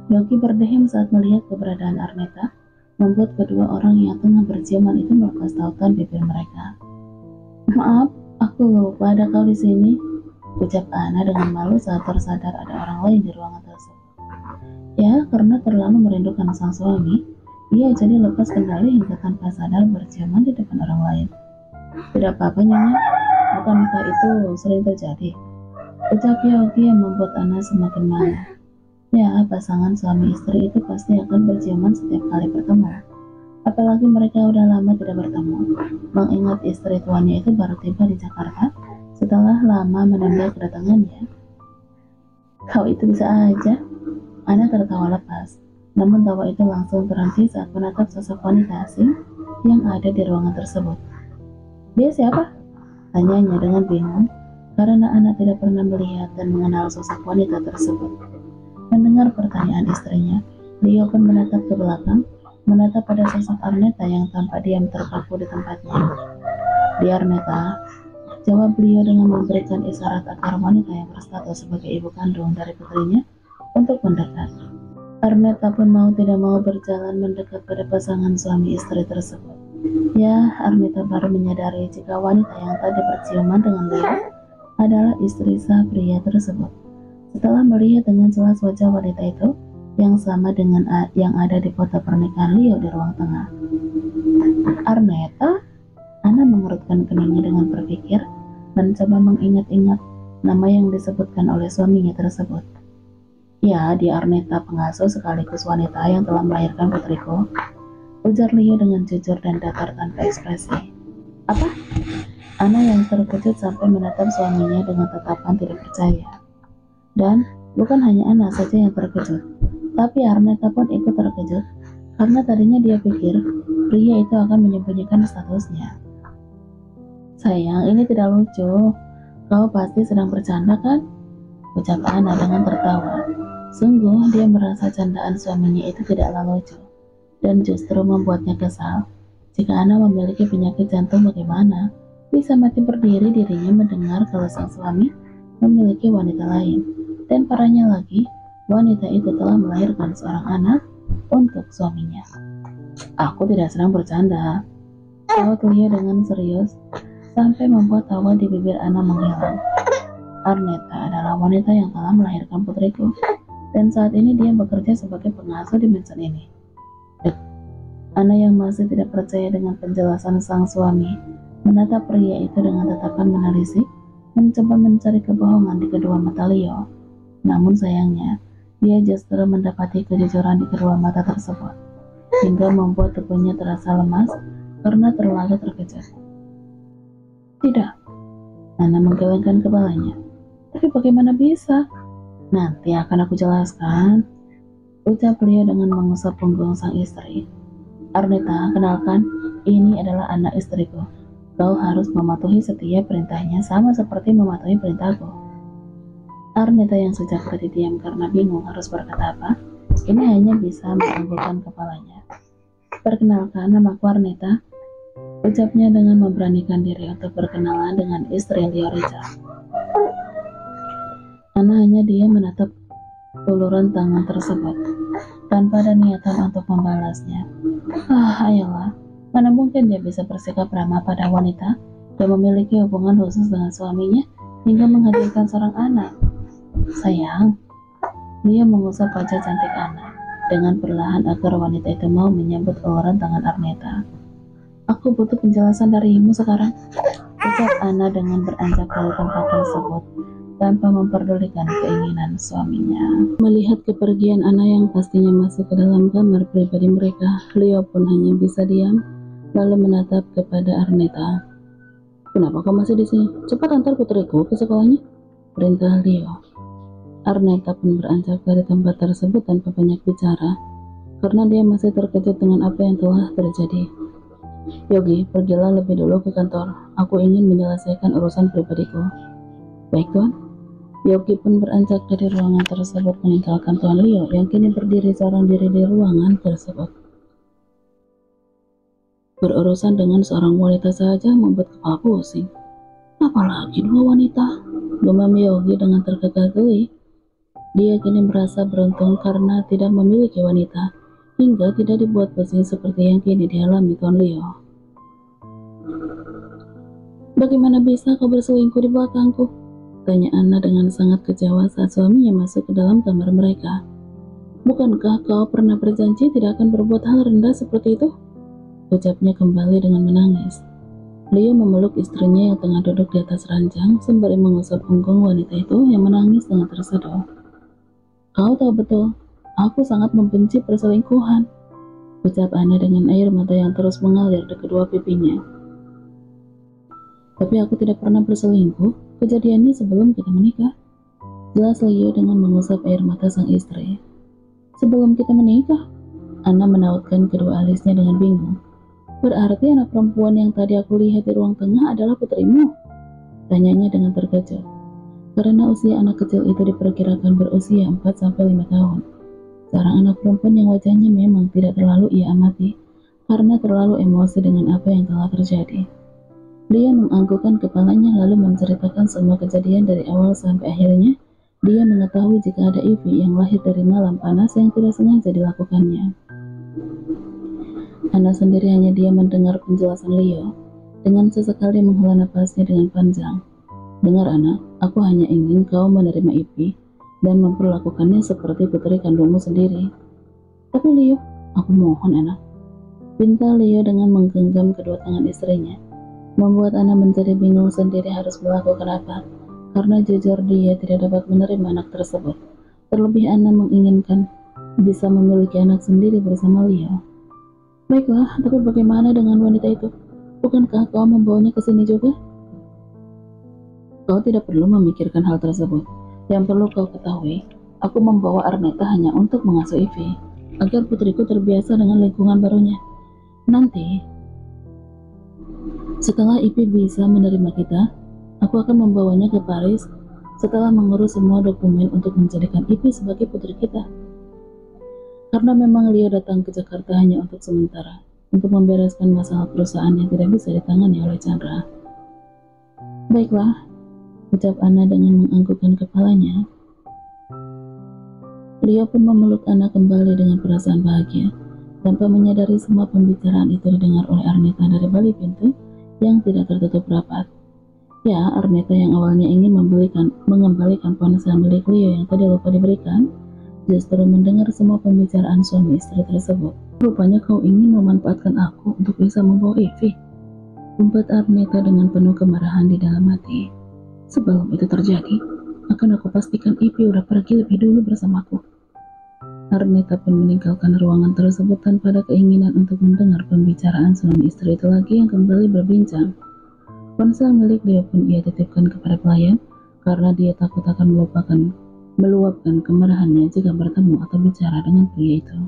Yogi berdeham saat melihat keberadaan Arneta, membuat kedua orang yang tengah berciuman itu melepas tautan bibir mereka. Maaf, aku lupa ada kau di sini, ucap Ana dengan malu saat tersadar ada orang lain di ruangan tersebut. Ya, karena terlalu merindukan sang suami, ia jadi lepas kendali hingga tanpa sadar berciuman di depan orang lain. Tidak apa-apa, Nyonya, bukankah itu sering terjadi? Ucap Yogi yang membuat Ana semakin malu. Ya, pasangan suami istri itu pasti akan berciuman setiap kali bertemu. Apalagi mereka udah lama tidak bertemu. Mengingat istri tuannya itu baru tiba di Jakarta setelah lama menunda kedatangannya. Kau itu bisa aja. Ana tertawa lepas. Namun tawa itu langsung terhenti saat menatap sosok wanita asing yang ada di ruangan tersebut. Dia siapa? Tanyanya dengan bingung karena Ana tidak pernah melihat dan mengenal sosok wanita tersebut. Mendengar pertanyaan istrinya, Leo pun menatap ke belakang, menatap pada sosok Arneta yang tampak diam terpaku di tempatnya. Di Arneta, jawab beliau dengan memberikan isyarat agar wanita yang berstatus sebagai ibu kandung dari putrinya untuk mendekat. Arneta pun mau tidak mau berjalan mendekat pada pasangan suami istri tersebut. Ya, Arneta baru menyadari jika wanita yang tadi berciuman dengan Leo adalah istri sah pria tersebut. Setelah melihat dengan jelas wajah wanita itu yang sama dengan yang ada di foto pernikahan Leo di ruang tengah. Arneta? Ana mengerutkan keningnya dengan berpikir, mencoba mengingat-ingat nama yang disebutkan oleh suaminya tersebut. Ya, dia Arneta, pengasuh sekaligus wanita yang telah melahirkan putriku, ujar Leo dengan jujur dan datar tanpa ekspresi. Apa? Ana yang terkejut sampai menatap suaminya dengan tatapan tidak percaya. Dan bukan hanya Ana saja yang terkejut, tapi Arneta pun ikut terkejut karena tadinya dia pikir pria itu akan menyembunyikan statusnya. Sayang, ini tidak lucu. Kau pasti sedang bercanda kan? Ucap Ana dengan tertawa. Sungguh dia merasa candaan suaminya itu tidaklah lucu dan justru membuatnya kesal. Jika Ana memiliki penyakit jantung, bagaimana bisa mati berdiri dirinya mendengar kalau sang suami memiliki wanita lain? Dan parahnya lagi, wanita itu telah melahirkan seorang anak untuk suaminya. Aku tidak sedang bercanda, jawab Leo dengan serius, sampai membuat tawa di bibir Ana menghilang. Arneta adalah wanita yang telah melahirkan putriku, dan saat ini dia bekerja sebagai pengasuh di mansion ini. Ana yang masih tidak percaya dengan penjelasan sang suami, menatap pria itu dengan tatapan menelisik, mencoba mencari kebohongan di kedua mata Leo. Namun sayangnya, dia justru mendapati kejujuran di kedua mata tersebut, hingga membuat tubuhnya terasa lemas karena terlalu terkejut. Tidak, Ana menggelengkan kepalanya. Tapi bagaimana bisa? Nanti akan aku jelaskan, ucap Leo dengan mengusap punggung sang istri. Arneta, kenalkan, ini adalah anak istriku. Kau harus mematuhi setiap perintahnya sama seperti mematuhi perintahku. Arneta yang sejak tadi diam karena bingung harus berkata apa, ini hanya bisa menganggukkan kepalanya. Perkenalkan, namaku Arneta, ucapnya dengan memberanikan diri untuk berkenalan dengan istri Leo Richard. Ana hanya diam menatap uluran tangan tersebut, tanpa ada niatan untuk membalasnya. Ayolah, mana mungkin dia bisa bersikap ramah pada wanita yang memiliki hubungan khusus dengan suaminya hingga menghadirkan seorang anak. Sayang, dia mengusap wajah cantik Ana dengan perlahan agar wanita itu mau menyambut uluran tangan Arneta. Aku butuh penjelasan darimu sekarang, ucap Ana dengan beranjak dari tempat tersebut tanpa memperdulikan keinginan suaminya. Melihat kepergian Ana yang pastinya masuk ke dalam kamar pribadi mereka, Leo pun hanya bisa diam lalu menatap kepada Arneta. Kenapa kau masih di sini? Cepat antar putriku ke sekolahnya, perintah Leo. Arneta pun beranjak dari tempat tersebut tanpa banyak bicara, karena dia masih terkejut dengan apa yang telah terjadi. Yogi, pergilah lebih dulu ke kantor. Aku ingin menyelesaikan urusan pribadiku. Baik, Tuan. Yogi pun beranjak dari ruangan tersebut meninggalkan Tuan Leo yang kini berdiri seorang diri di ruangan tersebut. Berurusan dengan seorang wanita saja membuat kepala pusing. Apalagi dua wanita, gumam Yogi dengan tergagah geli. Dia kini merasa beruntung karena tidak memiliki wanita, hingga tidak dibuat pusing seperti yang kini dialami Tuan Leo. "Bagaimana bisa kau berselingkuh di belakangku?" tanya Anna dengan sangat kecewa saat suaminya masuk ke dalam kamar mereka. "Bukankah kau pernah berjanji tidak akan berbuat hal rendah seperti itu?" ucapnya kembali dengan menangis. Leo memeluk istrinya yang tengah duduk di atas ranjang sembari mengusap punggung wanita itu yang menangis dengan terseduh. "Kau tahu betul, aku sangat membenci perselingkuhan," ucap Anna dengan air mata yang terus mengalir di kedua pipinya. "Tapi aku tidak pernah berselingkuh, kejadiannya sebelum kita menikah," jelas Leo dengan mengusap air mata sang istri. "Sebelum kita menikah?" Anna menautkan kedua alisnya dengan bingung. "Berarti anak perempuan yang tadi aku lihat di ruang tengah adalah putrimu?" tanyanya dengan terkejut. Karena usia anak kecil itu diperkirakan berusia 4-5 tahun. Seorang anak perempuan yang wajahnya memang tidak terlalu ia amati karena terlalu emosi dengan apa yang telah terjadi. Dia menganggukkan kepalanya lalu menceritakan semua kejadian dari awal sampai akhirnya dia mengetahui jika ada Ivy yang lahir dari malam panas yang tidak sengaja dilakukannya. Anna sendiri hanya diam mendengar penjelasan Leo. Dengan sesekali menghela napasnya dengan panjang. "Dengar Anna, aku hanya ingin kau menerima Ivy dan memperlakukannya seperti putri kandungmu sendiri." "Tapi Leo, aku mohon Anna," pinta Leo dengan menggenggam kedua tangan istrinya. Membuat Anna menjadi bingung sendiri harus melakukan apa, karena jujur dia tidak dapat menerima anak tersebut. Terlebih Anna menginginkan bisa memiliki anak sendiri bersama Leo. "Baiklah, tapi bagaimana dengan wanita itu? Bukankah kau membawanya ke sini juga?" "Kau tidak perlu memikirkan hal tersebut. Yang perlu kau ketahui, aku membawa Arneta hanya untuk mengasuh Ivy, agar putriku terbiasa dengan lingkungan barunya. Nanti, setelah Ivy bisa menerima kita, aku akan membawanya ke Paris setelah mengurus semua dokumen untuk menjadikan Ivy sebagai putri kita. Karena memang Leo datang ke Jakarta hanya untuk sementara, untuk membereskan masalah perusahaan yang tidak bisa ditangani oleh Chandra." "Baiklah," ucap Anna dengan menganggukkan kepalanya. Leo pun memeluk Anna kembali dengan perasaan bahagia, tanpa menyadari semua pembicaraan itu didengar oleh Arneta dari balik pintu yang tidak tertutup rapat. Ya, Arneta yang awalnya ingin mengembalikan ponsel milik Leo yang tadi lupa diberikan, justru mendengar semua pembicaraan suami istri tersebut. "Rupanya kau ingin memanfaatkan aku untuk bisa membawa Ivy," umpat Arneta dengan penuh kemarahan di dalam hati. "Sebelum itu terjadi, akan aku pastikan Ivy udah pergi lebih dulu bersamaku." Arneta pun meninggalkan ruangan tersebut tanpa ada keinginan untuk mendengar pembicaraan suami istri itu lagi yang kembali berbincang. Ponsel milik dia pun ia titipkan kepada pelayan karena dia takut akan meluapkan kemarahannya jika bertemu atau bicara dengan pria itu.